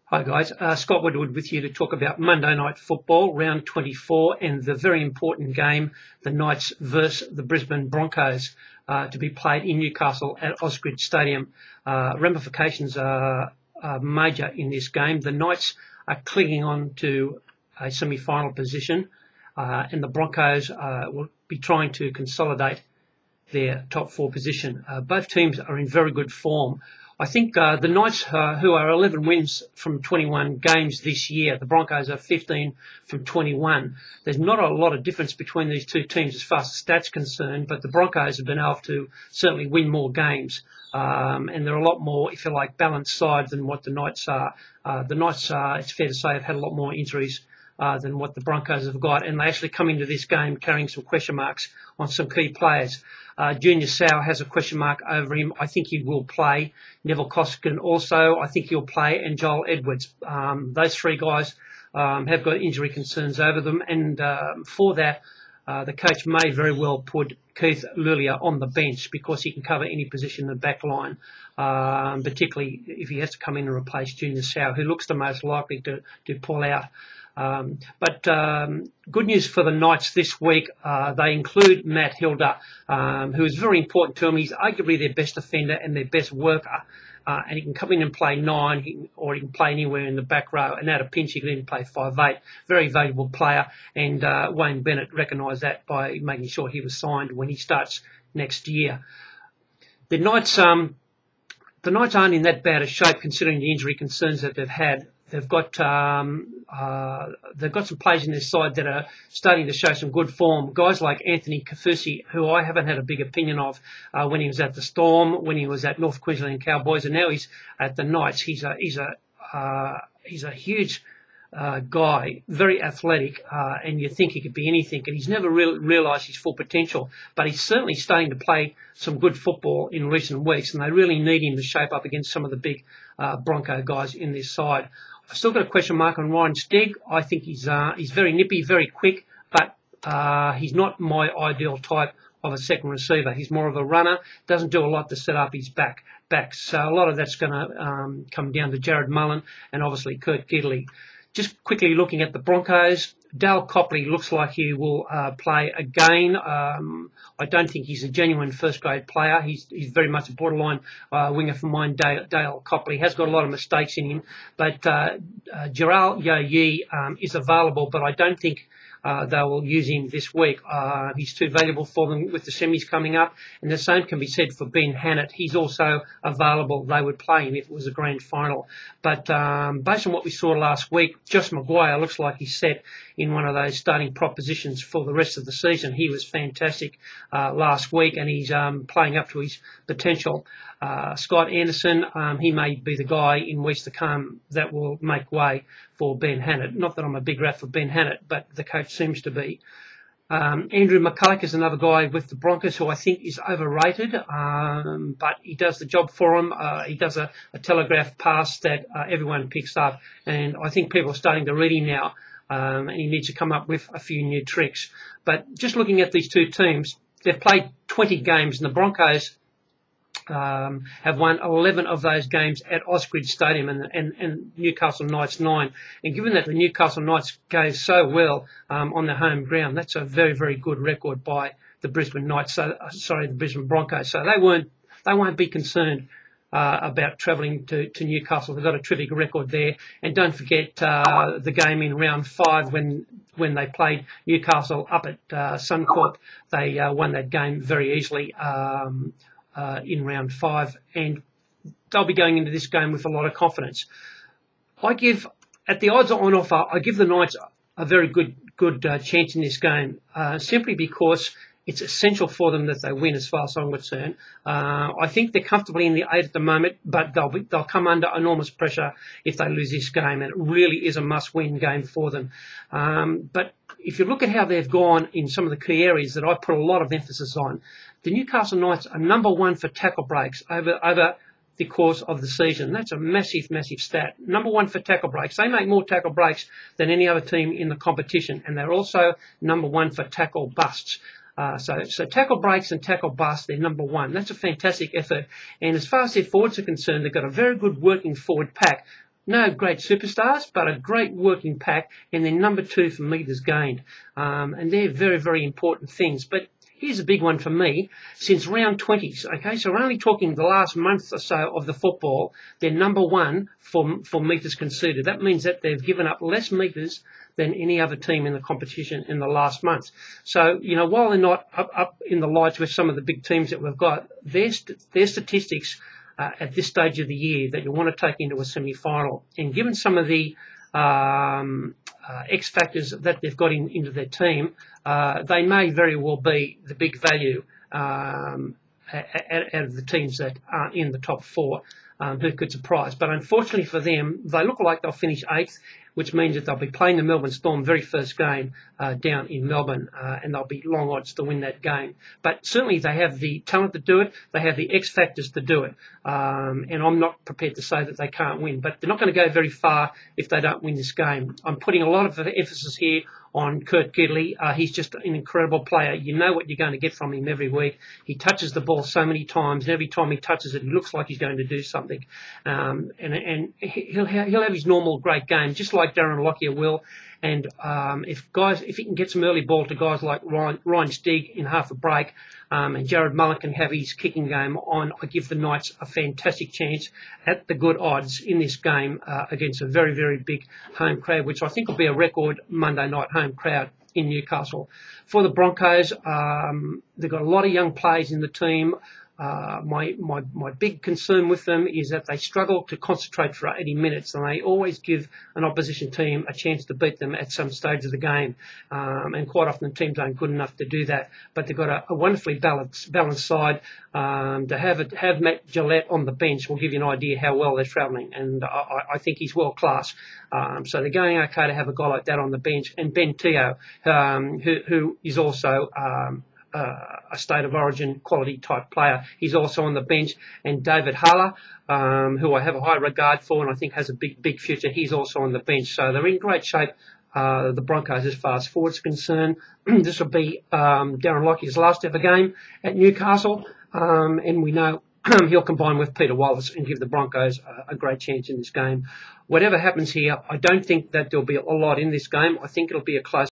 Hi guys, Scott Woodward with you to talk about Monday Night Football, round 24, and the very important game, the Knights versus the Brisbane Broncos, to be played in Newcastle at Ausgrid Stadium. Ramifications are major in this game. The Knights are clinging on to a semi-final position, and the Broncos will be trying to consolidate their top four position. Both teams are in very good form. I think the Knights, who are 11 wins from 21 games this year, the Broncos are 15 from 21. There's not a lot of difference between these two teams as far as the stats concerned, but the Broncos have been able to certainly win more games. And they're a lot more, if you like, balanced side than what the Knights are. The Knights, it's fair to say, have had a lot more injuries than what the Broncos have got, and they actually come into this game carrying some question marks on some key players. Junior Sa'u has a question mark over him. I think he will play. Neville Koskinen also, I think he'll play, and Joel Edwards. Those three guys have got injury concerns over them, and for that, the coach may very well put Keith Lulia on the bench because he can cover any position in the back line, particularly if he has to come in and replace Junior Sa'u, who looks the most likely to pull out. But good news for the Knights this week. They include Matt Hilda, who is very important to them. He's arguably their best defender and their best worker. And he can come in and play 9, or he can play anywhere in the back row. And at a pinch, he can even play 5'8". Very valuable player. And Wayne Bennett recognised that by making sure he was signed when he starts next year. The Knights aren't in that bad a shape considering the injury concerns that they've had. They've got some players in their side that are starting to show some good form. Guys like Anthony Kaufusi, who I haven't had a big opinion of when he was at the Storm, when he was at North Queensland Cowboys, and now he's at the Knights. He's a huge guy, very athletic, and you think he could be anything. And he's never realised his full potential, but he's certainly starting to play some good football in recent weeks, and they really need him to shape up against some of the big Bronco guys in this side. I've still got a question mark on Ryan Stegg. I think he's very nippy, very quick, but he's not my ideal type of a second receiver. He's more of a runner, doesn't do a lot to set up his back. So a lot of that's going to come down to Jared Mullen and obviously Kurt Gidley. Just quickly looking at the Broncos, Dale Copley looks like he will play again. I don't think he's a genuine first-grade player. He's very much a borderline winger for mine. Dale Copley has got a lot of mistakes in him, but Jharal Yoyi is available, but I don't think they will use him this week. He's too valuable for them with the semis coming up, and the same can be said for Ben Hannant. He's also available. They would play him if it was a grand final. But based on what we saw last week, Josh Maguire looks like he's set in one of those starting prop positions for the rest of the season. He was fantastic last week, and he's playing up to his potential. Scott Anderson, he may be the guy in weeks to come that will make way for Ben Hannant. Not that I'm a big rat for Ben Hannant, but the coach seems to be. Andrew McCulloch is another guy with the Broncos who I think is overrated, but he does the job for him. He does a telegraph pass that everyone picks up, and I think people are starting to read him now, and he needs to come up with a few new tricks. But just looking at these two teams, they've played 20 games, and the Broncos have won 11 of those games at Ausgrid Stadium, and Newcastle Knights 9. And given that the Newcastle Knights go so well on their home ground, that's a very, very good record by the Brisbane Knights. The Brisbane Broncos. So they won't be concerned about travelling to Newcastle. They've got a terrific record there. And don't forget the game in round 5 when they played Newcastle up at Suncorp. They won that game very easily. In round 5, and they'll be going into this game with a lot of confidence. At the odds on offer, I give the Knights a very good chance in this game, simply because it's essential for them that they win as far as I'm concerned. I think they're comfortably in the 8 at the moment, but they'll come under enormous pressure if they lose this game, and it really is a must-win game for them. But if you look at how they've gone in some of the key areas that I put a lot of emphasis on, the Newcastle Knights are number 1 for tackle breaks over the course of the season. That's a massive, massive stat. Number 1 for tackle breaks. They make more tackle breaks than any other team in the competition, and they're also number 1 for tackle busts. So tackle breaks and tackle busts, they're number 1. That's a fantastic effort. And as far as their forwards are concerned, they've got a very good working forward pack. No great superstars, but a great working pack, and then number 2 for metres gained. And they're very, very important things. But here's a big one for me. Since round 20s, okay, so we're only talking the last month or so of the football, they're number 1 for metres conceded. That means that they've given up less metres than any other team in the competition in the last month. So, while they're not up in the lights with some of the big teams that we've got, their statistics at this stage of the year that you want to take into a semi-final. And given some of the X factors that they've got into their team, they may very well be the big value out of the teams that are in the top 4 who could surprise. But unfortunately for them, they look like they'll finish 8th, which means that they'll be playing the Melbourne Storm very first game down in Melbourne, and they'll be long odds to win that game. But certainly they have the talent to do it. They have the X factors to do it. And I'm not prepared to say that they can't win, but they're not going to go very far if they don't win this game. I'm putting a lot of emphasis here on Kurt Gidley. He's just an incredible player. You know what you're going to get from him every week. He touches the ball so many times, and every time he touches it, he looks like he's going to do something. And he'll have his normal great game, just like Darren Lockyer will. And if he can get some early ball to guys like Ryan Stig in half a break, and Jared Mullen can have his kicking game on, I give the Knights a fantastic chance at the good odds in this game against a very, very big home crowd, which I think will be a record Monday night home crowd in Newcastle. For the Broncos, they've got a lot of young players in the team. My big concern with them is that they struggle to concentrate for 80 minutes, and they always give an opposition team a chance to beat them at some stage of the game. And quite often the teams aren't good enough to do that. But they've got a wonderfully balanced side. To have Matt Gillette on the bench will give you an idea how well they're travelling, and I think he's world class. So they're going okay to have a guy like that on the bench. And Ben Teo, who is also a state of origin quality type player. He's also on the bench. And David Haller, who I have a high regard for and I think has a big future, he's also on the bench. So they're in great shape, the Broncos, as far as forward's concerned. This will be Darren Lockyer's last ever game at Newcastle, and we know he'll combine with Peter Wallace and give the Broncos a great chance in this game. Whatever happens here, I don't think that there'll be a lot in this game. I think it'll be a close